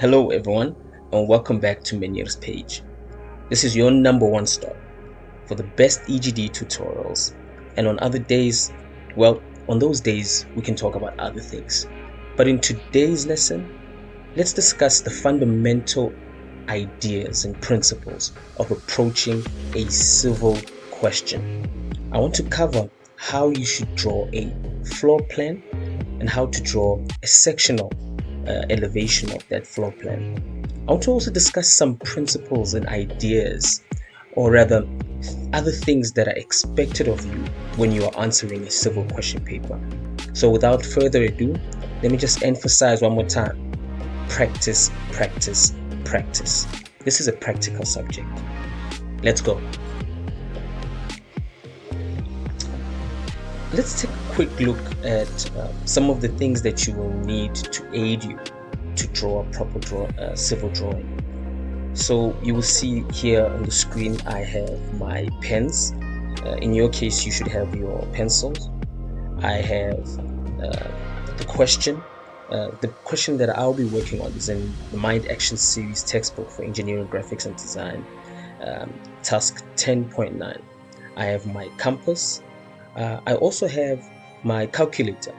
Hello everyone, and welcome back to Menier's Page. This is your number one stop for the best EGD tutorials, and on other days, on those days we can talk about other things. But in today's lesson, let's discuss the fundamental ideas and principles of approaching a civil question. I want to cover how you should draw a floor plan and how to draw a sectional elevation of that floor plan. I want to also discuss some principles and ideas, or rather, other things that are expected of you when you are answering a civil question paper. So, without further ado, let me just emphasize one more time: practice, practice, practice. This is a practical subject. Let's go. Let's take a quick look at some of the things that you will need to aid you to draw a proper civil drawing. So you will see here on the screen I have my pens. In your case, you should have your pencils. I have the question. The question that I'll be working on is in the Mind Action Series textbook for Engineering, Graphics and Design, task 10.9. I have my compass. I also have my calculator,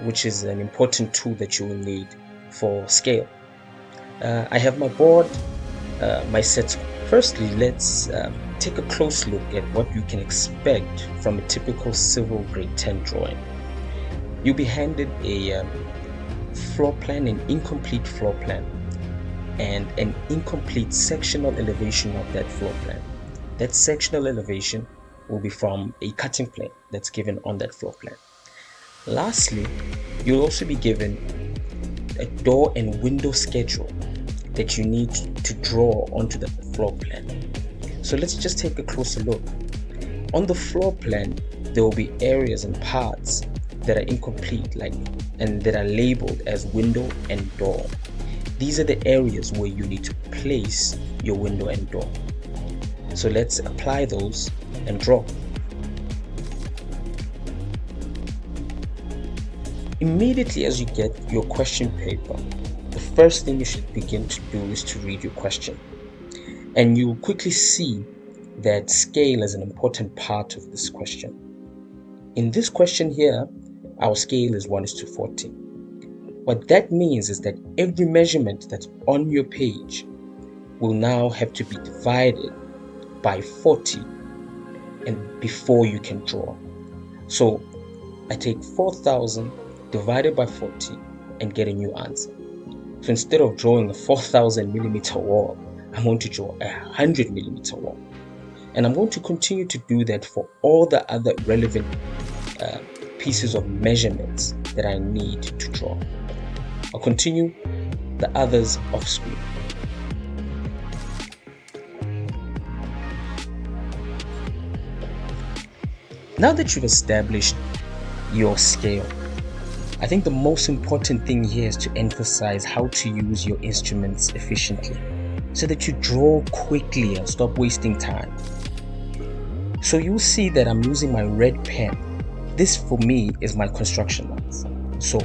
which is an important tool that you will need for scale. I have my board, my sets. Firstly, let's take a close look at what you can expect from a typical civil grade 10 drawing. You'll be handed a floor plan, an incomplete floor plan, and an incomplete sectional elevation of that floor plan. That sectional elevation will be from a cutting plane that's given on that floor plan. Lastly, you'll also be given a door and window schedule that you need to draw onto the floor plan. So let's just take a closer look. On the floor plan, there will be areas and parts that are incomplete, and that are labeled as window and door. These are the areas where you need to place your window and door. So let's apply those and draw. Immediately as you get your question paper, the first thing you should begin to do is to read your question. And you'll quickly see that scale is an important part of this question. In this question here, our scale is 1:40. What that means is that every measurement that's on your page will now have to be divided by 40 and before you can draw. So I take 4,000 divided by 40 and get a new answer. So instead of drawing a 4,000 millimeter wall, I'm going to draw a 100 millimeter wall. And I'm going to continue to do that for all the other relevant pieces of measurements that I need to draw. I'll continue the others off screen. Now that you've established your scale, I think the most important thing here is to emphasize how to use your instruments efficiently so that you draw quickly and stop wasting time. So you'll see that I'm using my red pen. This for me is my construction lines. So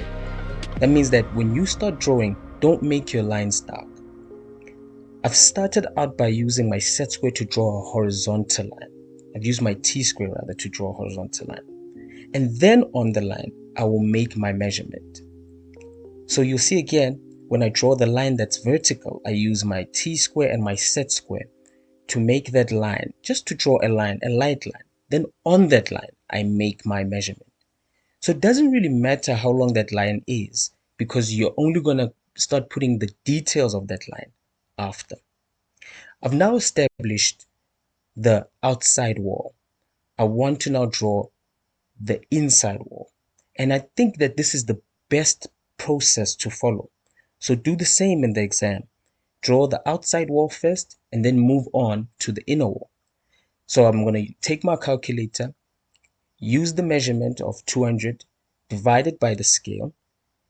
that means that when you start drawing, don't make your lines dark. I've started out by using my set square to draw a horizontal line. I've used my T-square rather to draw a horizontal line. And then on the line, I will make my measurement. So you'll see again, when I draw the line that's vertical, I use my T-square and my set square to make that line, just to draw a line, a light line. Then on that line, I make my measurement. So it doesn't really matter how long that line is, because you're only going to start putting the details of that line after. I've now established the outside wall. I want to now draw the inside wall. And I think that this is the best process to follow. So do the same in the exam. Draw the outside wall first and then move on to the inner wall. So I'm going to take my calculator, use the measurement of 200 divided by the scale,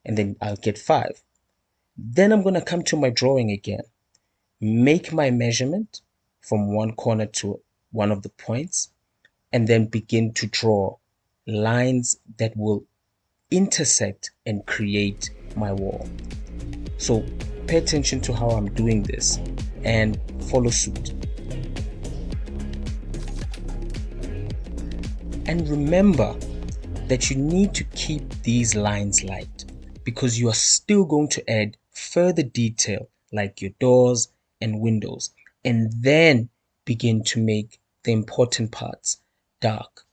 and then I'll get 5. Then I'm going to come to my drawing again, make my measurement from one corner to one of the points, and then begin to draw lines that will intersect and create my wall. So pay attention to how I'm doing this and follow suit. And remember that you need to keep these lines light because you are still going to add further detail like your doors and windows, and then begin to make the important parts dark.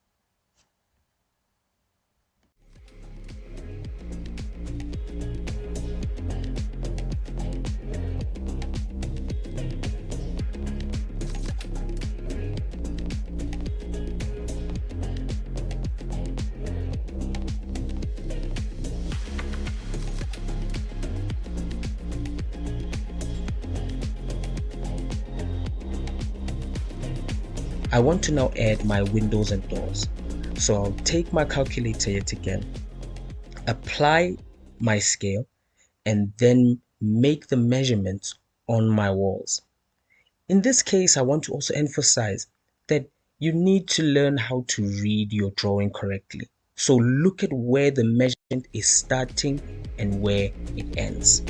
I want to now add my windows and doors. So I'll take my calculator yet again, apply my scale, and then make the measurements on my walls. In this case, I want to also emphasize that you need to learn how to read your drawing correctly. So look at where the measurement is starting and where it ends.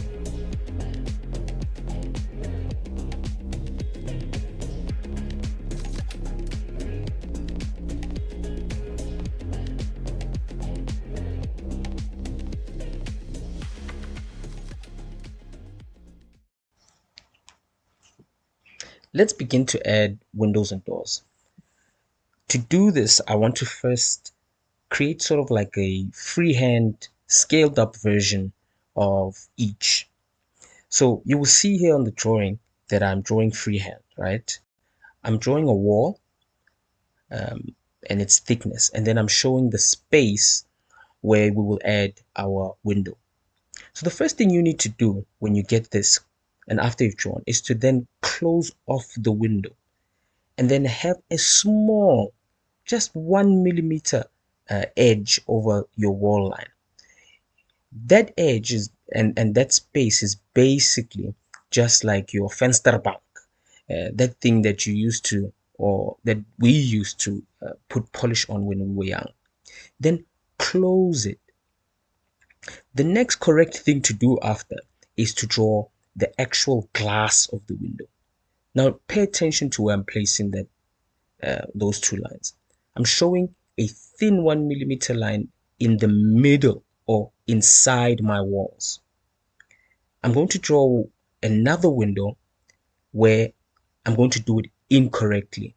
Let's begin to add windows and doors. To do this, I want to first create sort of like a freehand scaled up version of each. So you will see here on the drawing that I'm drawing freehand, right? I'm drawing a wall and its thickness, and then I'm showing the space where we will add our window. So the first thing you need to do when you get this and after you've drawn is to then close off the window and then have a small, just 1 millimeter edge over your wall line. That edge is and that space is basically just like your vensterbank, that thing that you used to or that we used to put polish on when we were young. Then close it. The next correct thing to do after is to draw the actual glass of the window. Now pay attention to where I'm placing that those two lines. I'm showing a thin 1 millimeter line in the middle or inside my walls. I'm going to draw another window where I'm going to do it incorrectly.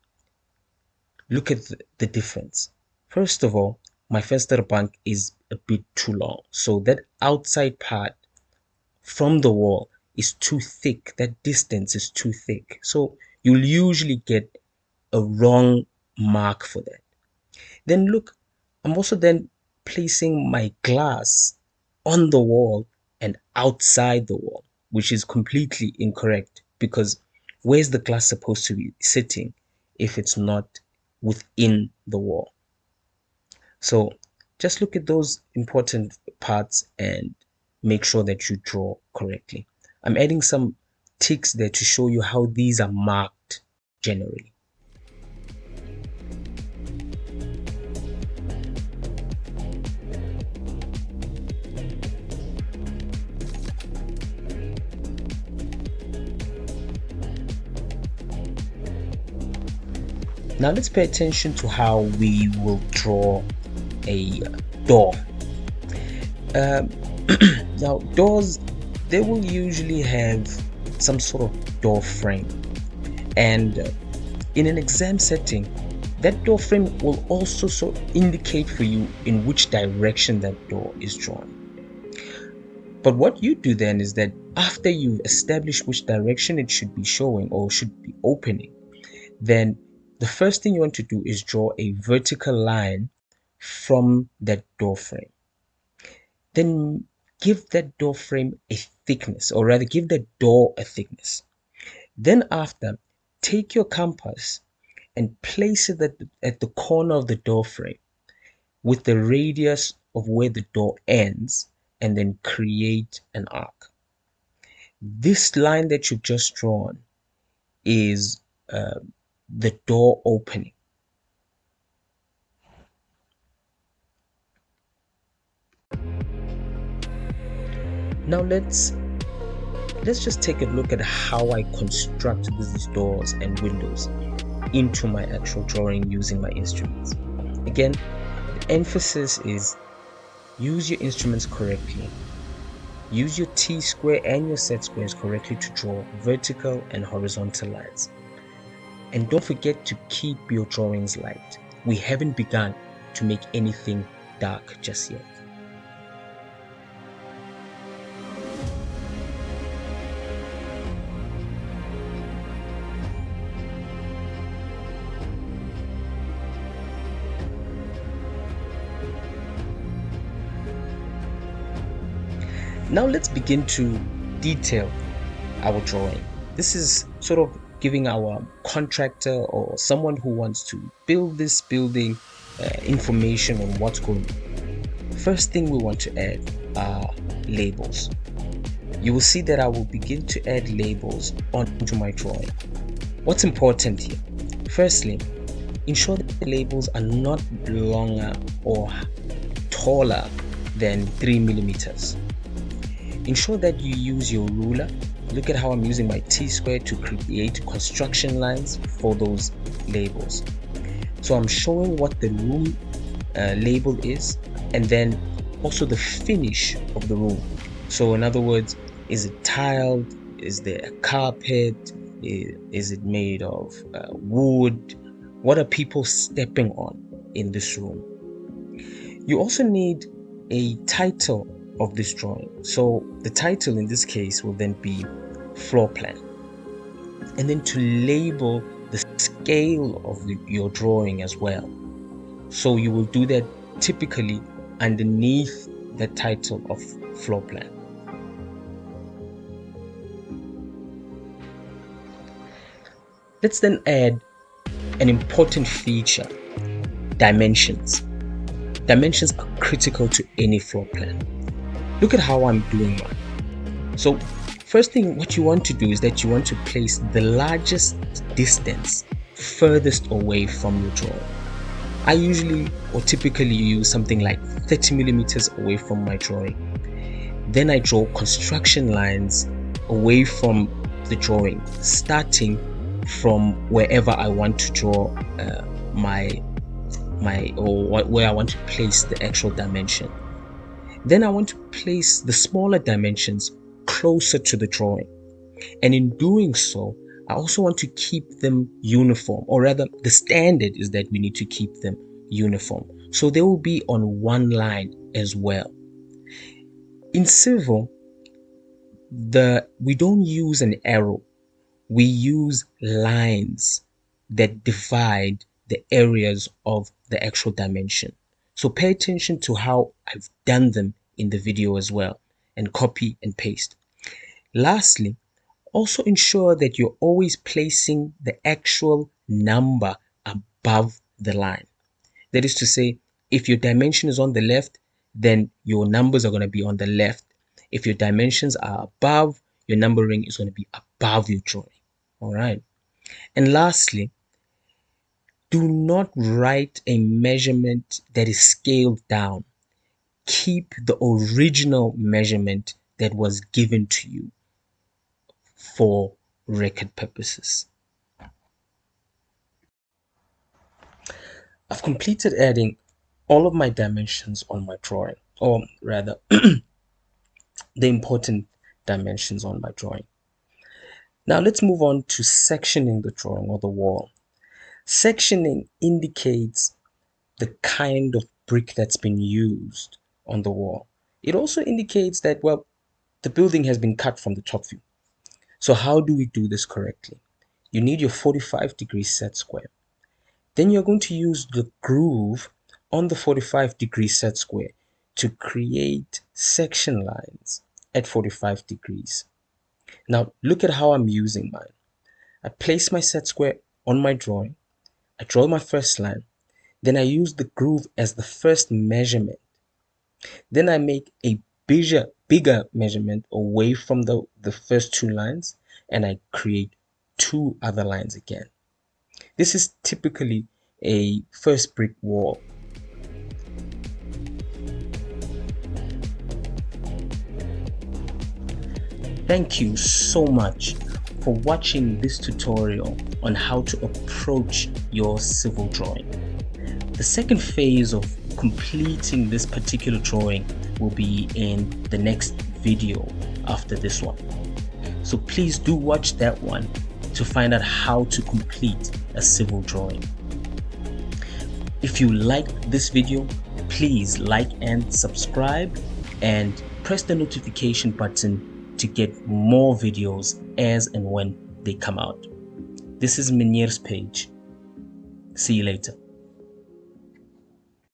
Look at the difference. First of all, my vensterbank is a bit too long. So that outside part from the wall is too thick. That distance is too thick. So you'll usually get a wrong mark for that. Then look, I'm also then placing my glass on the wall and outside the wall, which is completely incorrect because where's the glass supposed to be sitting if it's not within the wall? So just look at those important parts and make sure that you draw correctly. I'm adding some ticks there to show you how these are marked generally. Now let's pay attention to how we will draw a door. Now doors, they will usually have some sort of door frame, and in an exam setting, that door frame will also sort of indicate for you in which direction that door is drawn. But what you do then is that after you've established which direction it should be showing or should be opening, then the first thing you want to do is draw a vertical line from that door frame. Then give that door frame a thickness, or rather give that door a thickness. Then after, take your compass and place it at the corner of the door frame with the radius of where the door ends, and then create an arc. This line that you've just drawn is the door opening. Now let's let's just take a look at how I construct these doors and windows into my actual drawing using my instruments. Again, the emphasis is use your instruments correctly. Use your T-square and your set squares correctly to draw vertical and horizontal lines. And don't forget to keep your drawings light. We haven't begun to make anything dark just yet. Now let's begin to detail our drawing. This is sort of giving our contractor or someone who wants to build this building information on what's going on. First thing we want to add are labels. You will see that I will begin to add labels onto my drawing. What's important here? Firstly, ensure that the labels are not longer or taller than 3 millimeters. Ensure that you use your ruler. Look at how I'm using my T-square to create construction lines for those labels. So I'm showing what the room label is, and then also the finish of the room. So in other words, is it tiled? Is there a carpet? Is it made of wood? What are people stepping on in this room? You also need a title of this drawing. So the title in this case will then be floor plan, and then to label the scale of your drawing as well. So you will do that typically underneath the title of floor plan. Let's then add an important feature: dimensions. Dimensions are critical to any floor plan. Look at how I'm doing mine. So first thing what you want to do is that you want to place the largest distance furthest away from your drawing. I usually or typically use something like 30 millimeters away from my drawing. Then I draw construction lines away from the drawing, starting from wherever I want to draw where I want to place the actual dimension. Then I want to place the smaller dimensions closer to the drawing. And in doing so, I also want to keep them uniform, or rather the standard is that we need to keep them uniform. So they will be on one line as well. In civil, we don't use an arrow. We use lines that divide the areas of the actual dimension. So pay attention to how I've done them in the video as well, and copy and paste. Lastly, also ensure that you're always placing the actual number above the line. That is to say, if your dimension is on the left, then your numbers are going to be on the left. If your dimensions are above, your numbering is going to be above your drawing. All right. And lastly, do not write a measurement that is scaled down. Keep the original measurement that was given to you for record purposes. I've completed adding all of my dimensions on my drawing, or rather the important dimensions on my drawing. Now let's move on to sectioning the drawing or the wall. Sectioning indicates the kind of brick that's been used on the wall. It also indicates that, well, the building has been cut from the top view. So how do we do this correctly? You need your 45-degree set square. Then you're going to use the groove on the 45-degree set square to create section lines at 45 degrees. Now look at how I'm using mine. I place my set square on my drawing. I draw my first line. Then I use the groove as the first measurement. Then I make a bigger measurement away from the first two lines, and I create two other lines again. This is typically a first brick wall. Thank you so much for watching this tutorial on how to approach your civil drawing. The second phase of completing this particular drawing will be in the next video after this one. So please do watch that one to find out how to complete a civil drawing. If you liked this video, please like and subscribe and press the notification button to get more videos as and when they come out. This is Meniere's page. See you later.